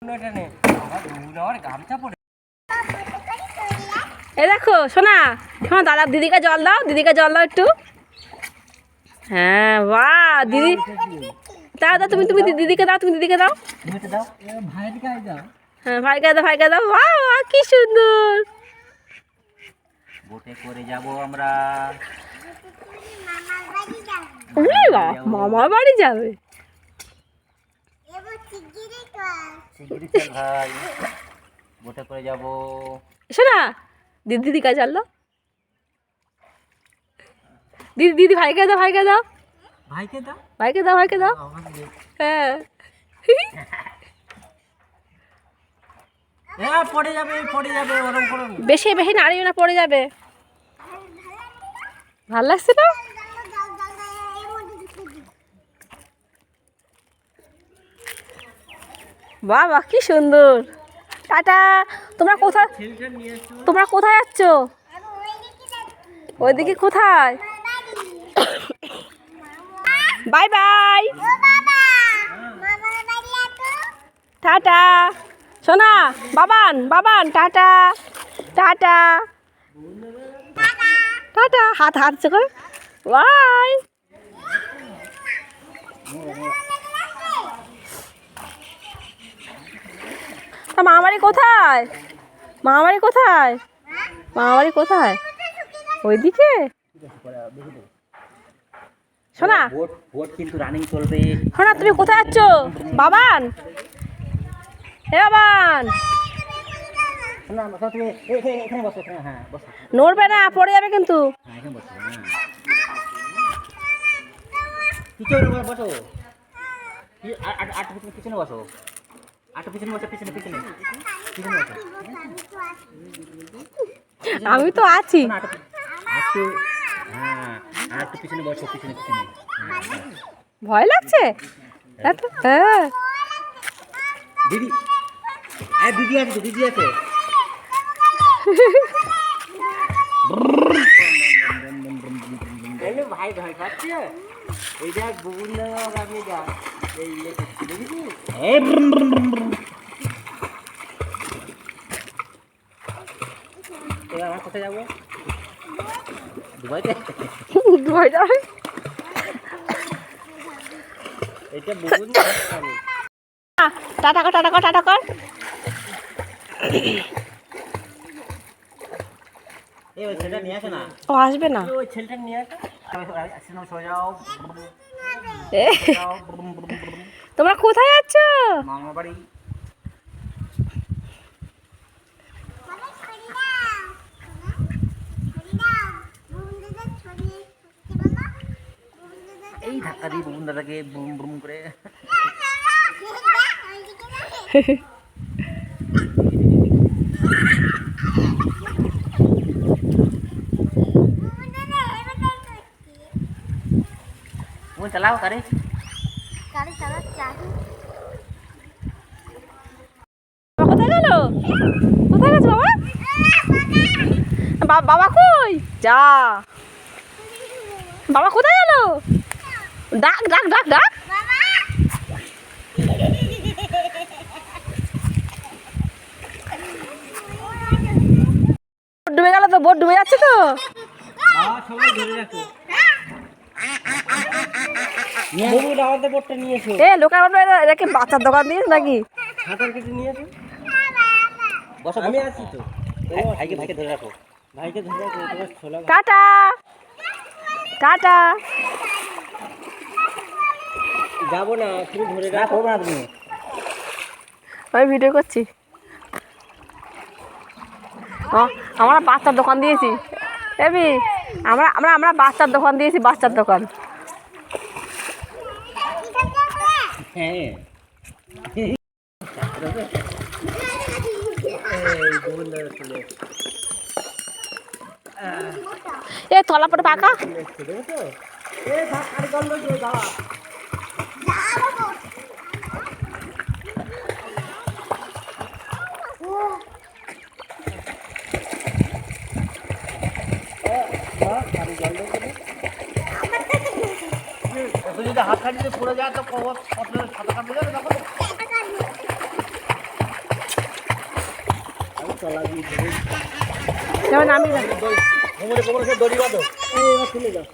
এ দেখো শোনা, শোনা দাদা, দিদিকে জল দাও, দিদিকে জল দাও একটু। হ্যাঁ বাহ দিদি, দাদা তুমি তুমি দিদিকে দাও, তুমি দিদিকে দাও। হ্যাঁ ভাইকে দাও, ভাইকে দাও। বাহ কি সুন্দর। বোটে করে যাব আমরা। মামার বাড়ি যাবে। ভাই বোটে করে যাব। শোনা দিদি, দিদিকে জল দাও। দিদি দিদি ভাইকে দাও, ভাইকে দাও, ভাইকে দাও, ভাইকে দাও, ভাইকে দাও। হ্যাঁ পড়ে যাবে, পড়ে যাবে, ওরকম করো না। বেশি বেশি নাড়িও না, পড়ে যাবে। ভাল লাগছে না? বাহ বাহ কি সুন্দর। টাটা। তোমরা কোথায়, তোমরা কোথায় যাচ্ছ? ওইদিকে কোথায়? বাই বাই, টাটা। শোনা বাবান, বাবান টাটা, টাটা, টাটা। হাত হাতছে করে বাই। তা মামাবাড়ি কোথায়? মামাবাড়ি কোথায়? মামাবাড়ি কোথায়? ওইদিকে। শোনা বোট কিন্তু রানিং চলবে। শোনা তুমি কোথায় যাচ্ছ? বাবান, হে বাবান, তুমি এখানে বসো, এখানে। হ্যাঁ বসো, নড়বে না, পড়ে যাবে কিন্তু। হ্যাঁ এখানে বসো। পিছনে বসো, আট পিছনে বসো, পিছনে বসো, পিছনে পিছনে পিছনে বসো। আমি তো আছি। হ্যাঁ আর একটু পিছনে বসো, পিছনে পিছনে। ভয় লাগছে? হ্যাঁ দিদি, দিদি আছে, দিদি আছে। ভাই ভয় পাচ্ছে। এই দেখ বুবুন আপনি যা এই আমরা কোথায় যাবো? দুবাইতে। দুবাই যাবে। এটা বুবুন। টাটা কর, টাটা কর, টাটা কর। এই ওই ছেলেটা নিয়ে আসো না। ও আসবে না। ওই ছেলেটা নিয়ে আসো। সরে যাও। তোমরা কোথায় যাচ্ছ? মামা বাড়ি। এই ধাক্কা দিয়ে বুবুন দাদাকে বুম বুম করে। वो चलाओ करे কোথায় গেল? কোথায় গেছে বাবা? বাবা কই? যা। বাবা কোথায় গেল? ডাক ডাক ডাক ডাক। ডুবে গেল তো, বোট ডুবে যাচ্ছে তো। সবাই ধরে রাখো। ববুন আমাদের বোটটা নিয়ে এসো। লোকাল এটাকে বাচ্চার দোকান দিয়েছ নাকি? সাঁতার কেটে নিয়ে এসো। বসো, আমি আছি তো। ভাইকে ভাইকে ধরে রাখো, ভাইকে ধরে রাখো। তোমার ছোলা। Tata tata. যাবো না, তুমি ধরে রাখো না। তুমি আমি ভিডিও করছি। আমরা বাচ্চার দোকান দিয়েছি। এবি আমরা আমরা আমরা বাচ্চার দোকান দিয়েছি, বাচ্চার দোকান। হ্যাঁ এ তলা পরে পাকা। যদি হাত খাটিতে পড়ে যায় তো সাঁতার কাটতে যাবে তখন। তলা দিয়ে ধরে যেমন আমি কোমরে কোমরে সব দড়ি বাঁধো। এই এবার খুলে দাও